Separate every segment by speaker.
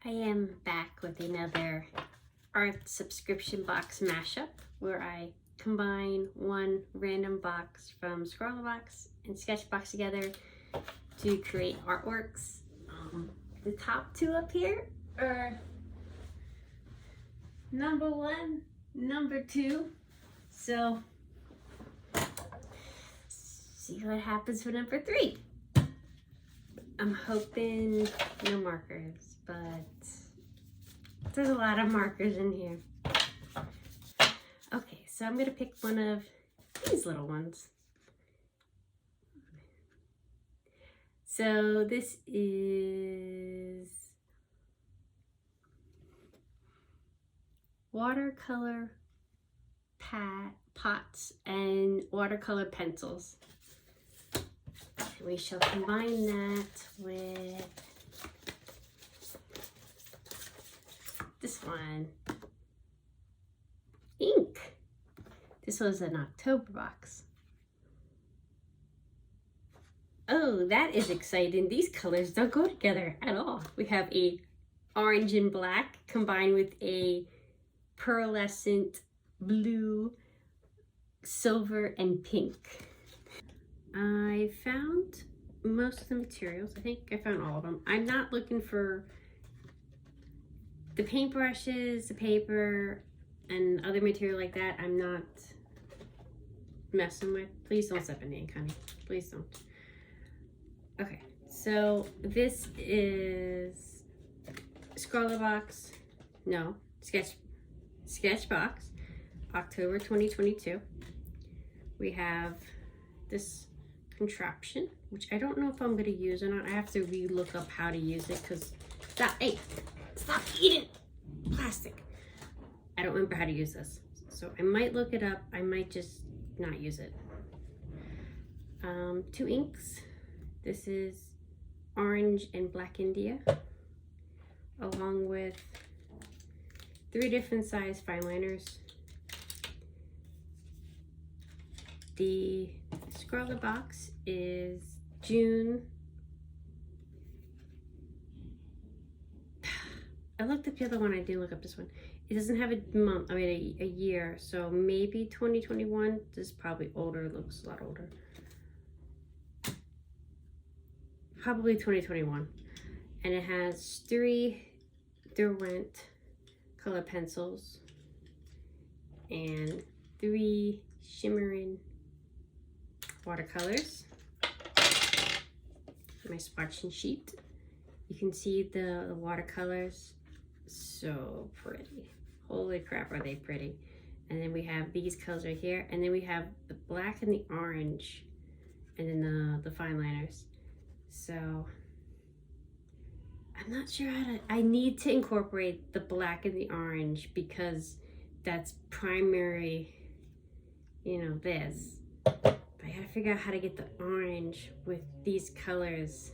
Speaker 1: I am back with another art subscription box mashup where I combine one random box from Scrawlrbox and Sketchbox together to create artworks. The top two up here are number 1, number 2. So see what happens for number 3. I'm hoping no markers, but there's a lot of markers in here. Okay, so I'm gonna pick one of these little ones. So this is watercolor pots and watercolor pencils. We shall combine that with this one, ink. This was an October box. Oh, that is exciting. These colors don't go together at all. We have a orange and black combined with a pearlescent blue, silver, and pink. I found most of the materials. I think I found all of them. I'm not looking for the paintbrushes, the paper, and other material like that. I'm not messing with. Please don't step in ink, honey. Please don't. Okay, so this is Scrawlrbox, no, Sketchbox, October 2022. We have this contraption, which I don't know if I'm going to use or not. I have to re-look up how to use it because stop eating plastic. I don't remember how to use this, so I might look it up. I might just not use it. 2 inks. This is orange and black India, along with 3 different size fine liners. The Scrawlrbox is June. I looked up the other one. I didn't look up this one. It doesn't have a month. I mean a year. So maybe 2021. This is probably older. It looks a lot older. Probably 2021. And it has 3 Derwent color pencils and 3 shimmering watercolors. My swatching sheet. You can see the watercolors. So pretty. Holy crap, are they pretty. And then we have these colors right here. And then we have the black and the orange. And then the fine liners. So I'm not sure how to, I need to incorporate the black and the orange because that's primary, you know, this. But I gotta figure out how to get the orange with these colors.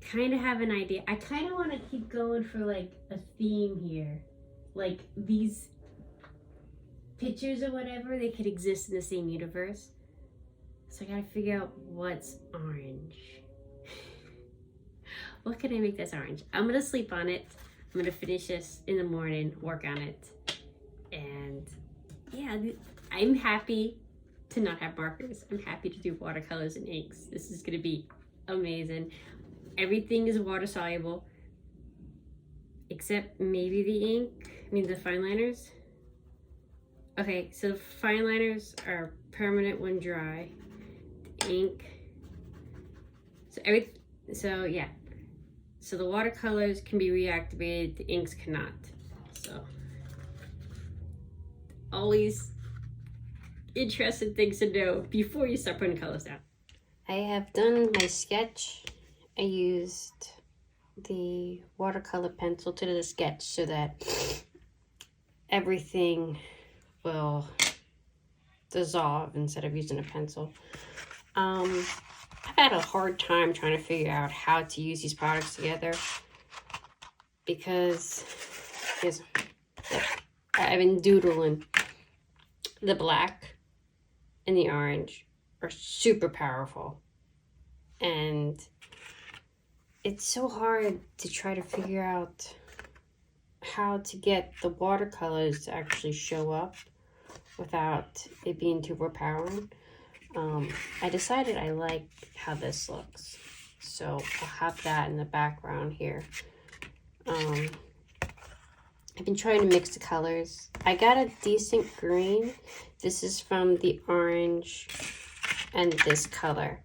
Speaker 1: Kind of have an idea. I kind of want to keep going for like a theme here. Like these pictures or whatever, they could exist in the same universe. So I gotta figure out what's orange. What can I make that's orange? I'm gonna sleep on it. I'm gonna finish this in the morning, work on it. And yeah, I'm happy to not have markers. I'm happy to do watercolors and inks. This is gonna be amazing. Everything is water soluble, except maybe the ink, the fine liners. Okay, so the fine liners are permanent when dry. Ink. So the watercolors can be reactivated, the inks cannot. So always interesting things to know before you start putting colors down. I have done my sketch. I used the watercolor pencil to do the sketch so that everything will dissolve instead of using a pencil. I've had a hard time trying to figure out how to use these products together because I've been doodling. The black and the orange are super powerful, and it's so hard to try to figure out how to get the watercolors to actually show up without it being too overpowering. I decided I like how this looks, so I'll have that in the background here. I've been trying to mix the colors. I got a decent green. This is from the orange and this color.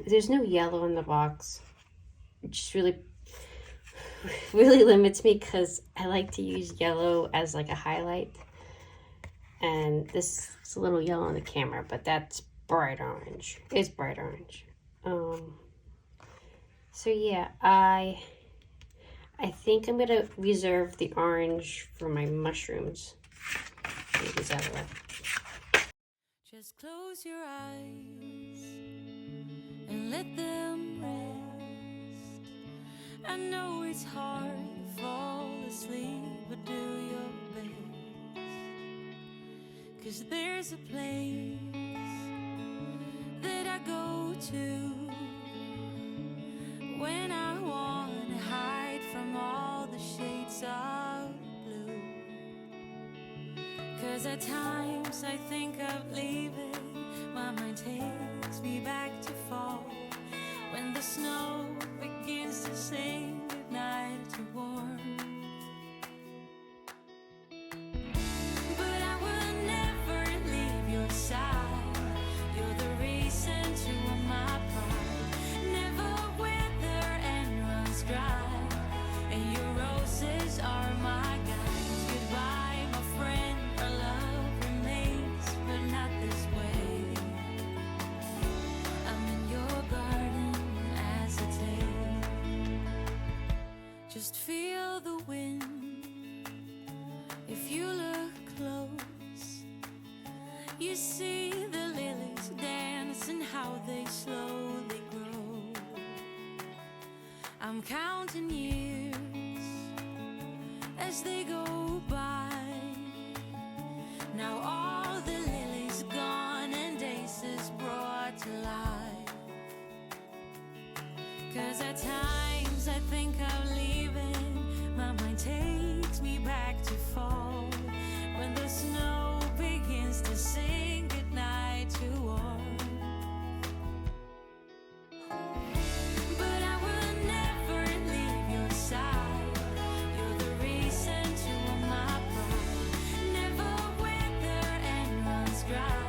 Speaker 1: There's no yellow in the box, which really limits me because I like to use yellow as like a highlight. And this is a little yellow on the camera, but that's bright orange. It's bright orange. So yeah, I think I'm gonna reserve the orange for my mushrooms. Get these out of the way.
Speaker 2: Just close your eyes and let them rest. I know it's hard to fall asleep, but do your best. 'Cause there's a place that I go to when I want to hide from all the shades of blue. 'Cause at times I think of leaving, my mind takes me back to fall, when the snow begins to sing goodnight to warm. But I will never leave your side. You're the reason to my pride. Never wither and runs dry, and your roses are my guides. Goodbye, my friend, our love remains, but not this way. I'm in your garden as a tale. Just feel the wind. If you look close, you see the lilies dance and how they slowly grow. I'm counting years as they go by. Now all the lilies gone and days is brought to life. 'Cause at times I think of leaving, my mind takes me back to fall, when the snow begins to sing goodnight to warm. But I will never leave your side. You're the reason to my pride. Never wither and runs dry,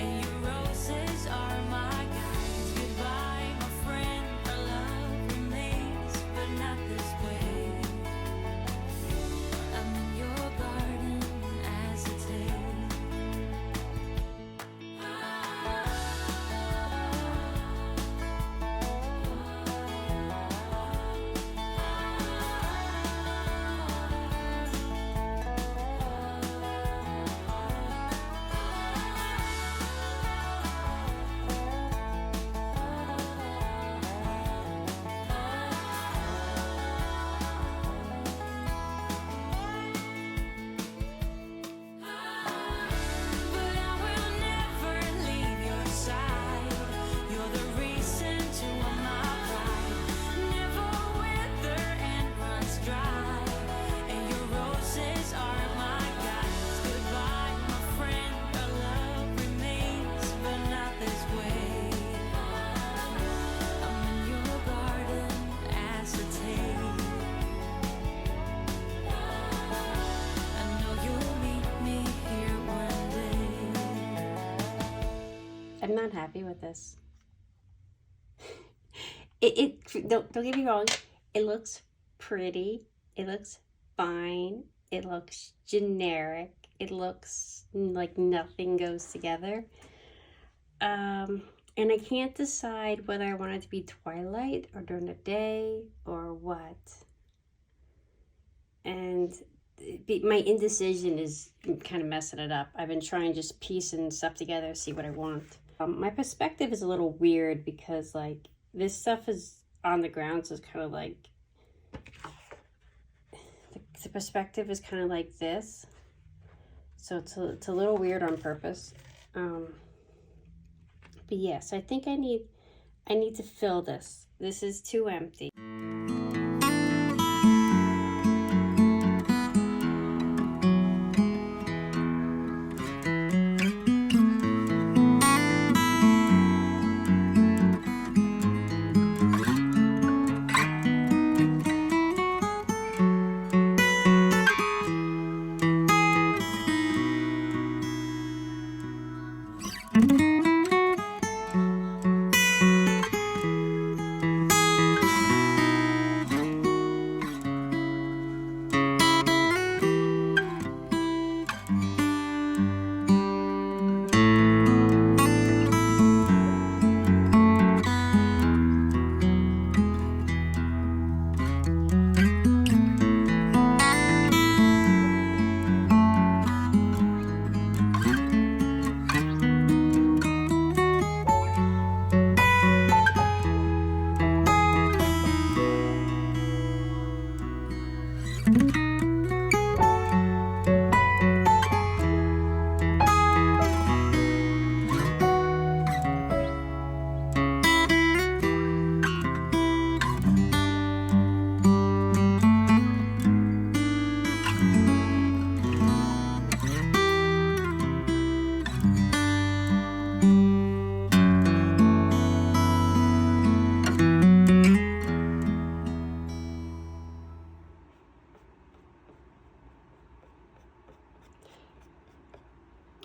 Speaker 2: and your roses are my guides. Goodbye, my friend, our love remains, but not this way. I'm in your garden as a tale. But I will never leave your side. You're the reason to my pride. Never wither and runs dry, and your roses are my guides. Goodbye, my friend, our love remains, but not this way. I'm in your garden as a tale. I know you'll meet me here one day.
Speaker 1: I'm not happy with this. Don't get me wrong. It looks pretty. It looks fine. It looks generic. It looks like nothing goes together. And I can't decide whether I want it to be twilight or during the day or what. And my indecision is kind of messing it up. I've been trying just piecing stuff together, see what I want. My perspective is a little weird because like this stuff is on the ground, so it's kind of like the perspective is kind of like this, so it's a little weird on purpose. But yes, I think I need I need to fill this. This is too empty.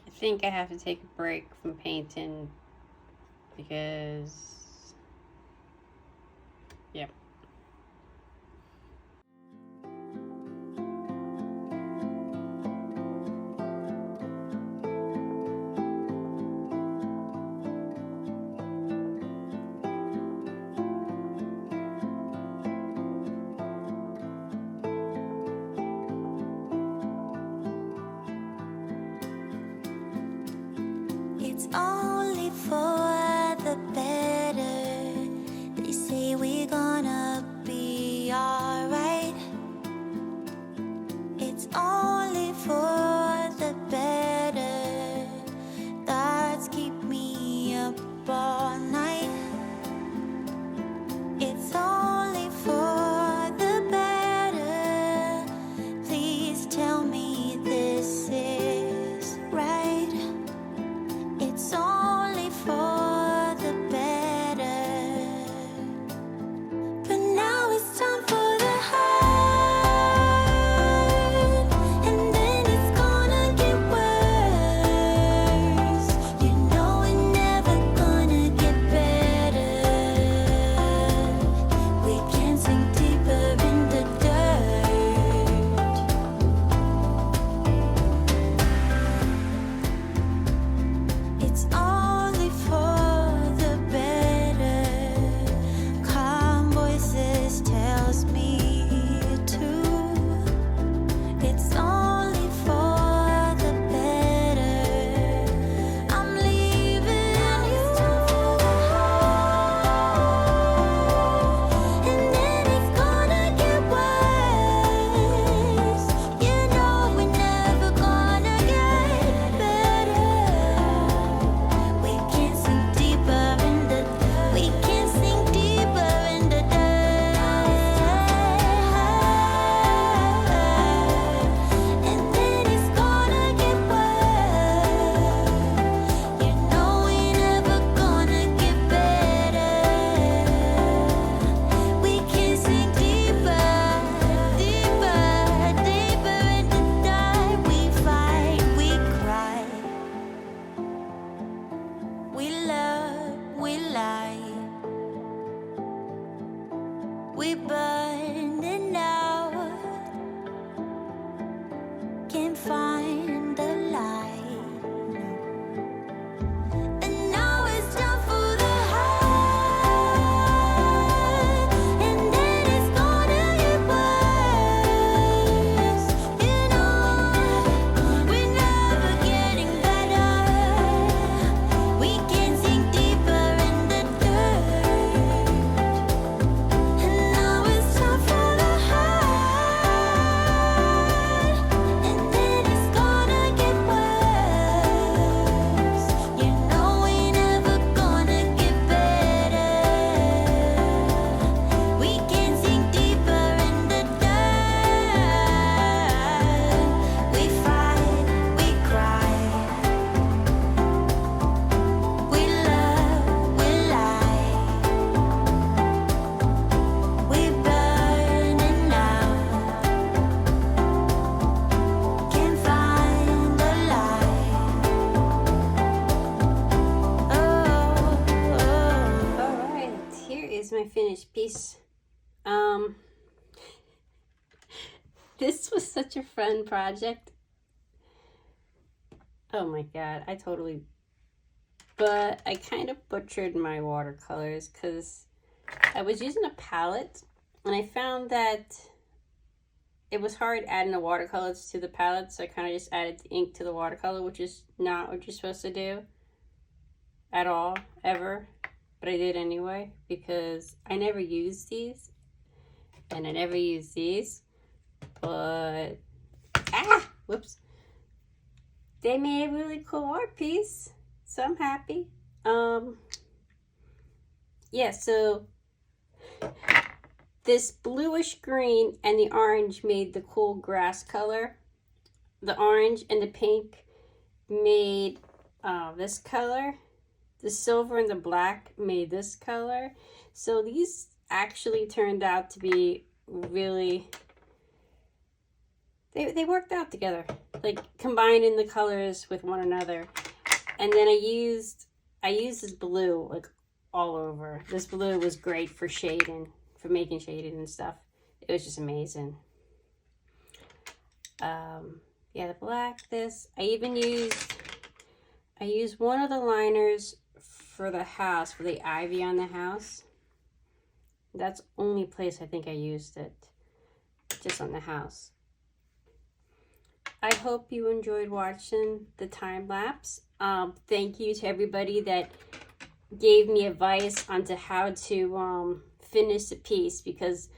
Speaker 1: I think I have to take a break from painting because, yep.
Speaker 2: It's only for the better. They say we're gonna be alright. It's only for the better. Thoughts keep me up all night. It's only for the better. Please tell me this is right. It's only for the better. But now it's time for
Speaker 1: my finished piece. This was such a fun project. Oh my god, but I kind of butchered my watercolors because I was using a palette and I found that it was hard adding the watercolors to the palette, so I kind of just added the ink to the watercolor, which is not what you're supposed to do at all, ever. But I did anyway because I never used these and I never used these, but whoops, they made a really cool art piece, so I'm happy. Yeah, so this bluish green and the orange made the cool grass color. The orange and the pink made this color. The silver and the black made this color. So these actually turned out to be really, they worked out together, like combining the colors with one another. And then I used this blue like all over. This blue was great for shading, for making shading and stuff. It was just amazing. Yeah, the black, this. I used one of the liners for the house, for the ivy on the house. That's the only place I think I used it, just on the house. I hope you enjoyed watching the time lapse. Thank you to everybody that gave me advice onto how to finish the piece, because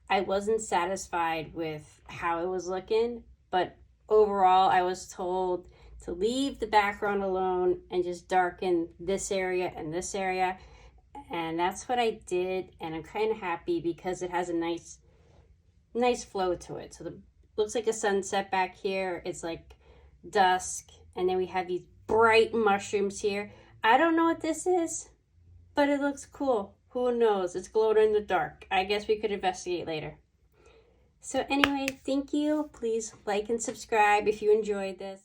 Speaker 1: I wasn't satisfied with how it was looking, but overall I was told to leave the background alone and just darken this area and this area, and that's what I did, and I'm kind of happy because it has a nice flow to it. So looks like a sunset back here. It's like dusk, and then we have these bright mushrooms here. I don't know what this is, but it looks cool. Who knows? It's glowing in the dark. I guess we could investigate later. So anyway, thank you. Please like and subscribe if you enjoyed this.